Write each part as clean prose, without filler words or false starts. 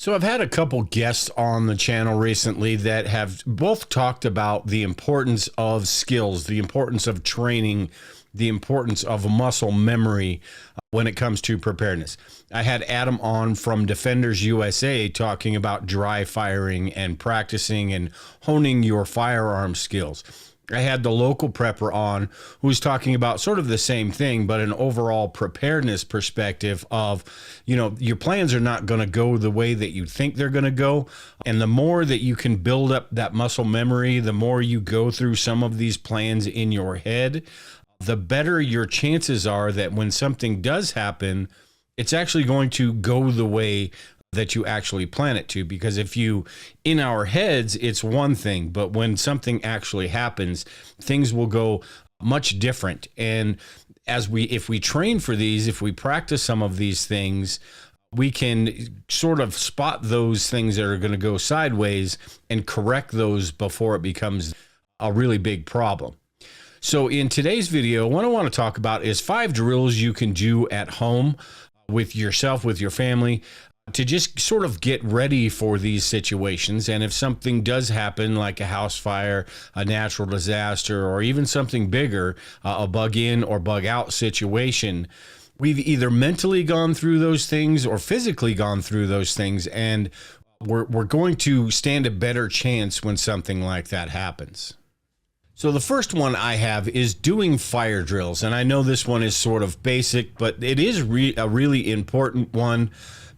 So I've had a couple guests on the channel recently that have both talked about the importance of skills, the importance of training, the importance of muscle memory when it comes to preparedness. I had Adam on from Defenders USA talking about dry firing and practicing and honing your firearm skills. I had the local prepper on who was talking about sort of the same thing, but an overall preparedness perspective of, your plans are not going to go the way that you think they're going to go. And the more that you can build up that muscle memory, the more you go through some of these plans in your head, the better your chances are that when something does happen, it's actually going to go the way that you actually plan it to. Because in our heads, it's one thing, but when something actually happens, things will go much different. And if we train for these, if we practice some of these things, we can sort of spot those things that are going to go sideways and correct those before it becomes a really big problem. So in today's video, what I want to talk about is 5 drills you can do at home with yourself, with your family, to just sort of get ready for these situations. And if something does happen, like a house fire, a natural disaster, or even something bigger, a bug in or bug out situation, we've either mentally gone through those things or physically gone through those things, and we're going to stand a better chance when something like that happens. So the first one I have is doing fire drills. And I know this one is sort of basic, but it is a really important one,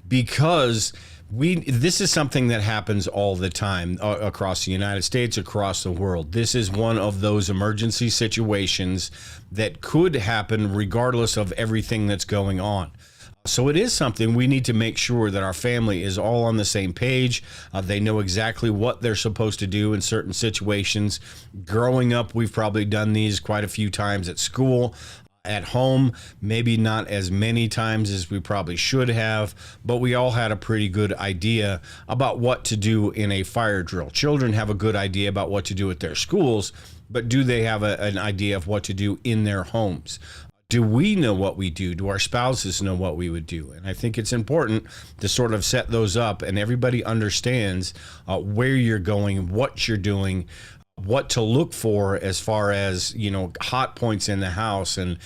because this is something that happens all the time across the United States, across the world. This is one of those emergency situations that could happen regardless of everything that's going on. So it is something we need to make sure that our family is all on the same page. They know exactly what they're supposed to do in certain situations. Growing up, we've probably done these quite a few times at school. At home, maybe not as many times as we probably should have, but we all had a pretty good idea about what to do in a fire drill. Children have a good idea about what to do at their schools, but do they have an idea of what to do in their homes? Do we know what we do? Do our spouses know what we would do? And I think it's important to sort of set those up, and everybody understands where you're going, what you're doing, what to look for as far as, hot points in the house, and,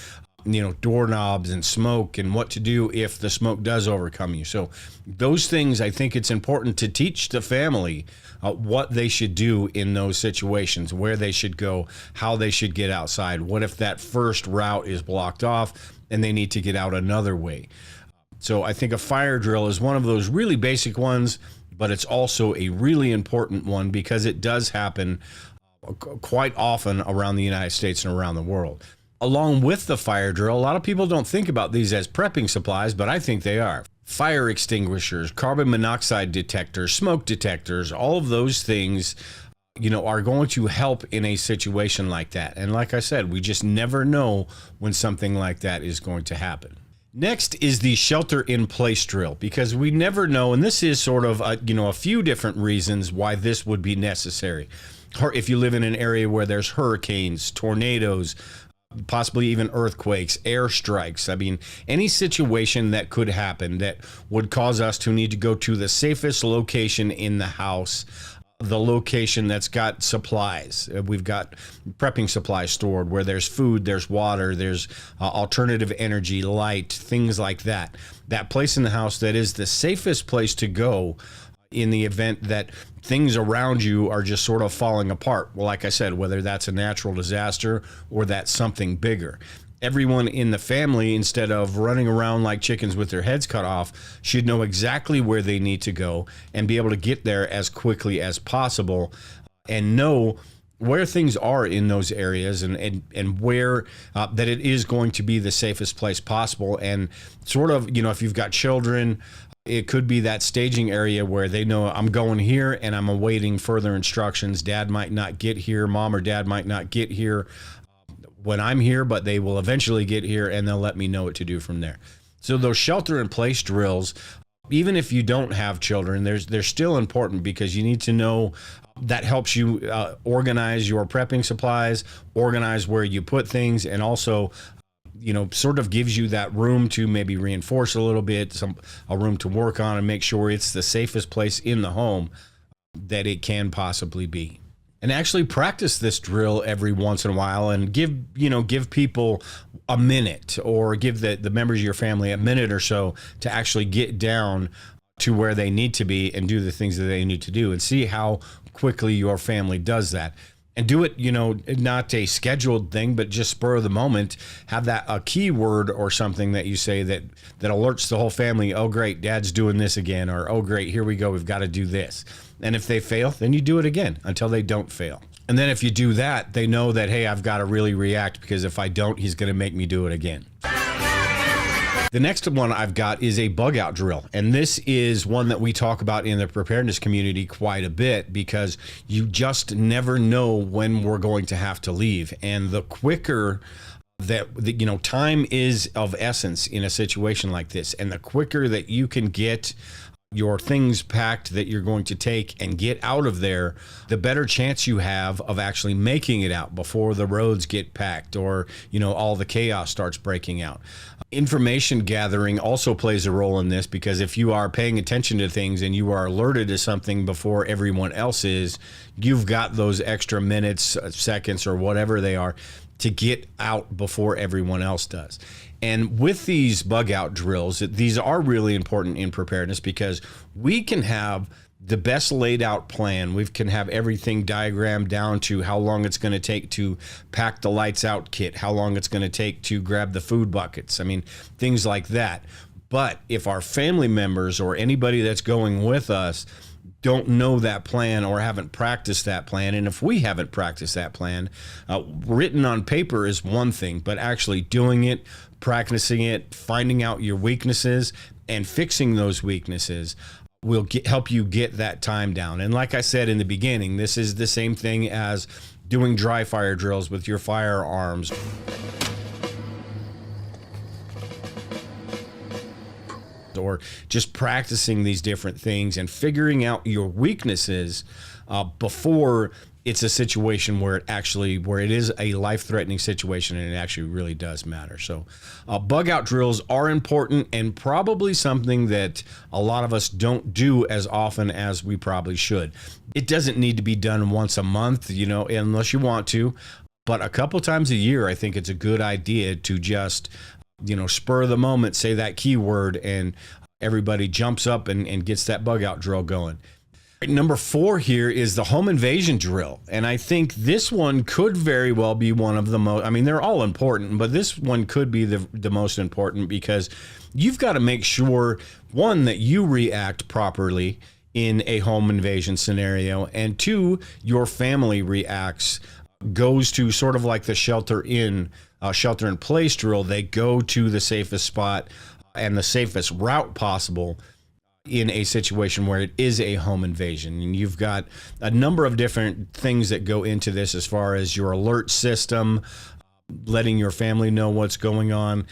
doorknobs and smoke, and what to do if the smoke does overcome you. So those things, I think it's important to teach the family what they should do in those situations, where they should go, how they should get outside. What if that first route is blocked off and they need to get out another way? So I think a fire drill is one of those really basic ones, but it's also a really important one because it does happen quite often around the United States and around the world. Along with the fire drill, a lot of people don't think about these as prepping supplies, but I think they are. Fire extinguishers, carbon monoxide detectors, smoke detectors, all of those things, are going to help in a situation like that. And like I said, we just never know when something like that is going to happen. Next is the shelter in place drill, because we never know, and this is sort of a few different reasons why this would be necessary. Or if you live in an area where there's hurricanes, tornadoes, possibly even earthquakes, airstrikes. I mean, any situation that could happen that would cause us to need to go to the safest location in the house, the location that's got supplies. We've got prepping supplies stored where there's food, there's water, there's alternative energy, light, things like that. That place in the house that is the safest place to go in the event that things around you are just sort of falling apart. Well, like I said, whether that's a natural disaster or that's something bigger. Everyone in the family, instead of running around like chickens with their heads cut off, should know exactly where they need to go and be able to get there as quickly as possible, and know where things are in those areas, and where that it is going to be the safest place possible. And sort of, if you've got children, it could be that staging area where they know I'm going here and I'm awaiting further instructions. Dad might not get here, mom or dad might not get here when I'm here, but they will eventually get here and they'll let me know what to do from there. So those shelter in place drills, even if you don't have children, they're still important, because you need to know. That helps you organize your prepping supplies, organize where you put things, and also sort of gives you that room to maybe reinforce a little bit, a room to work on and make sure it's the safest place in the home that it can possibly be. And actually practice this drill every once in a while, and give people a minute, or give the members of your family a minute or so to actually get down to where they need to be and do the things that they need to do, and see how quickly your family does that. And do it, not a scheduled thing, but just spur of the moment. Have that a keyword or something that you say that alerts the whole family. Oh, great, Dad's doing this again. Or, oh, great, here we go. We've got to do this. And if they fail, then you do it again until they don't fail. And then if you do that, they know that, hey, I've got to really react, because if I don't, he's going to make me do it again. The next one I've got is a bug out drill. And this is one that we talk about in the preparedness community quite a bit, because you just never know when we're going to have to leave. And the quicker that, time is of essence in a situation like this. And the quicker that you can get your things packed that you're going to take and get out of there, the better chance you have of actually making it out before the roads get packed, or, all the chaos starts breaking out. Information gathering also plays a role in this, because if you are paying attention to things and you are alerted to something before everyone else is, you've got those extra minutes, seconds, or whatever they are to get out before everyone else does. And with these bug out drills, these are really important in preparedness, because we can have the best laid out plan. We can have everything diagrammed down to how long it's going to take to pack the lights out kit, how long it's going to take to grab the food buckets. I mean, things like that. But if our family members or anybody that's going with us don't know that plan or haven't practiced that plan, and if we haven't practiced that plan, written on paper is one thing, but actually doing it, practicing it, finding out your weaknesses and fixing those weaknesses will help you get that time down. And like I said in the beginning, this is the same thing as doing dry fire drills with your firearms. Or just practicing these different things and figuring out your weaknesses before it's a situation where it is a life-threatening situation, and it actually really does matter. So bug out drills are important, and probably something that a lot of us don't do as often as we probably should. It doesn't need to be done once a month, unless you want to, but a couple times a year, I think it's a good idea to just spur of the moment, say that keyword, and everybody jumps up and gets that bug out drill going. Number 4 here is the home invasion drill. And I think this one could very well be one of the most, they're all important, but this one could be the most important, because you've got to make sure, one, that you react properly in a home invasion scenario, and 2, your family goes to sort of like the shelter in place drill. They go to the safest spot and the safest route possible in a situation where it is a home invasion. And you've got a number of different things that go into this, as far as your alert system, letting your family know what's going on.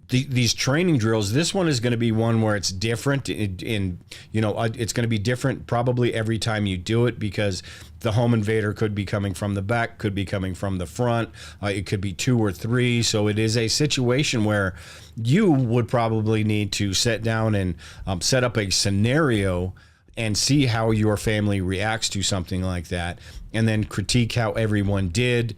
These training drills, this one is going to be one where it's different it's going to be different probably every time you do it, because the home invader could be coming from the back, could be coming from the front, it could be 2 or 3. So it is a situation where you would probably need to sit down and set up a scenario and see how your family reacts to something like that, and then critique how everyone did.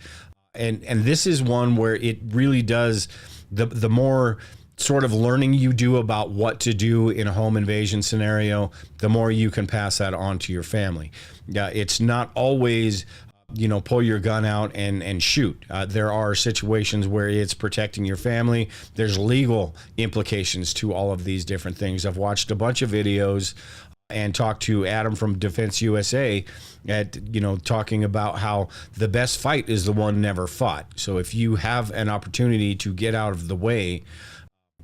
And this is one where it really does, the more sort of learning you do about what to do in a home invasion scenario, the more you can pass that on to your family. It's not always, pull your gun out and shoot. There are situations where it's protecting your family. There's legal implications to all of these different things. I've watched a bunch of videos and talked to Adam from Defense USA talking about how the best fight is the one never fought. So if you have an opportunity to get out of the way,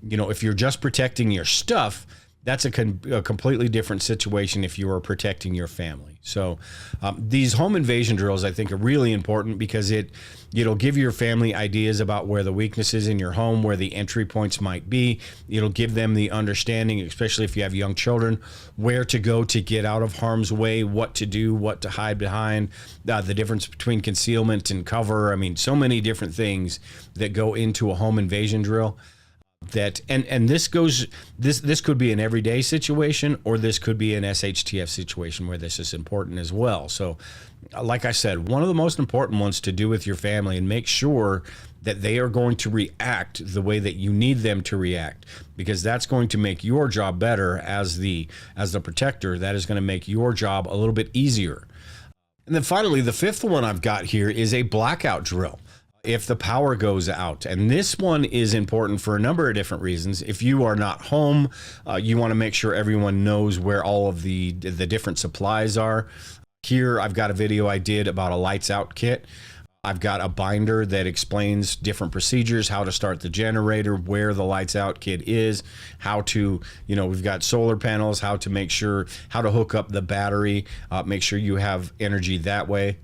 if you're just protecting your stuff, That's a completely different situation if you are protecting your family. So these home invasion drills, I think, are really important because it'll give your family ideas about where the weaknesses in your home, where the entry points might be. It'll give them the understanding, especially if you have young children, where to go to get out of harm's way, what to do, what to hide behind, the difference between concealment and cover. I mean, so many different things that go into a home invasion drill. That and this could be an everyday situation, or this could be an SHTF situation where this is important as well. So like I said, one of the most important ones to do with your family, and make sure that they are going to react the way that you need them to react, because that's going to make your job better as the protector. That is going to make your job a little bit easier. And then finally, the fifth one I've got here is a blackout drill. If the power goes out, and this one is important for a number of different reasons. If you are not home, you want to make sure everyone knows where all of the different supplies are. Here I've got a video I did about a lights out kit. I've got a binder that explains different procedures, how to start the generator, where the lights out kit is, how to, we've got solar panels, how to make sure, how to hook up the battery, make sure you have energy that way.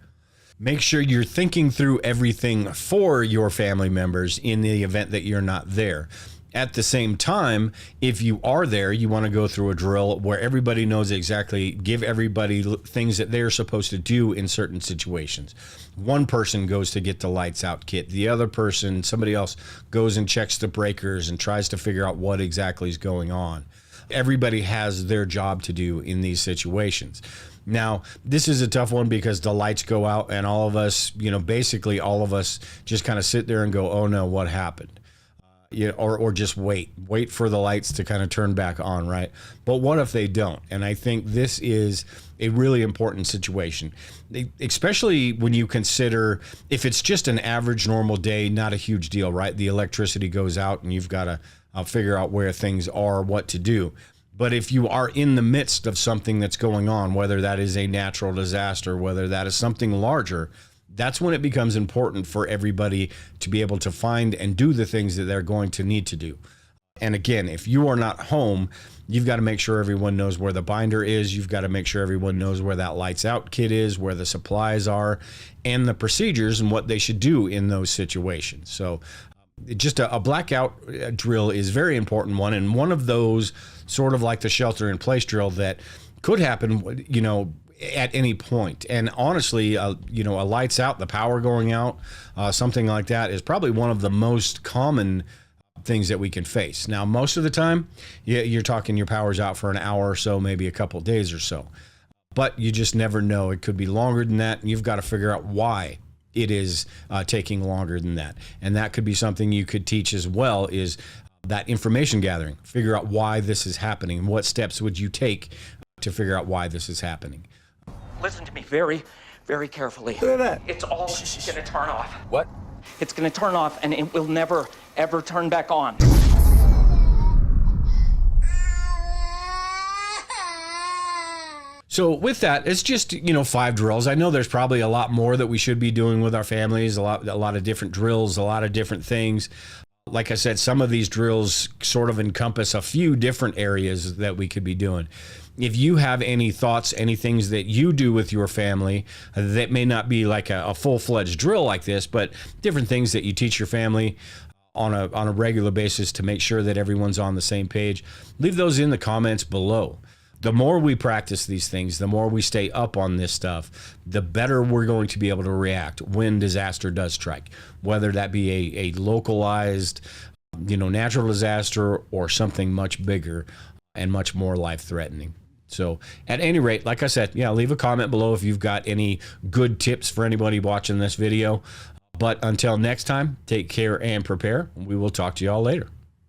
Make sure you're thinking through everything for your family members in the event that you're not there. At the same time, if you are there, you want to go through a drill where everybody knows exactly, give everybody things that they're supposed to do in certain situations. One person goes to get the lights out kit. The other person, somebody else, goes and checks the breakers and tries to figure out what exactly is going on. Everybody has their job to do in these situations. Now, this is a tough one because the lights go out and all of us, basically all of us just kind of sit there and go, oh no, what happened? Or just wait for the lights to kind of turn back on, right? But what if they don't? And I think this is a really important situation, especially when you consider if it's just an average normal day, not a huge deal, right? The electricity goes out and you've got to figure out where things are, what to do. But if you are in the midst of something that's going on, whether that is a natural disaster, whether that is something larger, that's when it becomes important for everybody to be able to find and do the things that they're going to need to do. And again, if you are not home, you've got to make sure everyone knows where the binder is. You've got to make sure everyone knows where that lights out kit is, where the supplies are, and the procedures and what they should do in those situations. So just a blackout drill is a very important one, and one of those sort of like the shelter in place drill that could happen, at any point. And honestly, a lights out, the power going out, something like that is probably one of the most common things that we can face. Now, most of the time, you're talking your power's out for an hour or so, maybe a couple days or so, but you just never know. It could be longer than that, and you've got to figure out why it is taking longer than that. And that could be something you could teach as well, is that information gathering. Figure out why this is happening and what steps would you take to figure out why this is happening. Listen to me very, very carefully. Look at that. It's all going to turn off. What? It's going to turn off, and it will never, ever turn back on. So with that, it's just, 5 drills. I know there's probably a lot more that we should be doing with our families, a lot of different drills, a lot of different things. Like I said, some of these drills sort of encompass a few different areas that we could be doing. If you have any thoughts, any things that you do with your family that may not be like a full-fledged drill like this, but different things that you teach your family on a regular basis to make sure that everyone's on the same page, leave those in the comments below. The more we practice these things, the more we stay up on this stuff, the better we're going to be able to react when disaster does strike, whether that be a localized, natural disaster or something much bigger and much more life-threatening. So at any rate, like I said, leave a comment below if you've got any good tips for anybody watching this video. But until next time, take care and prepare. We will talk to you all later.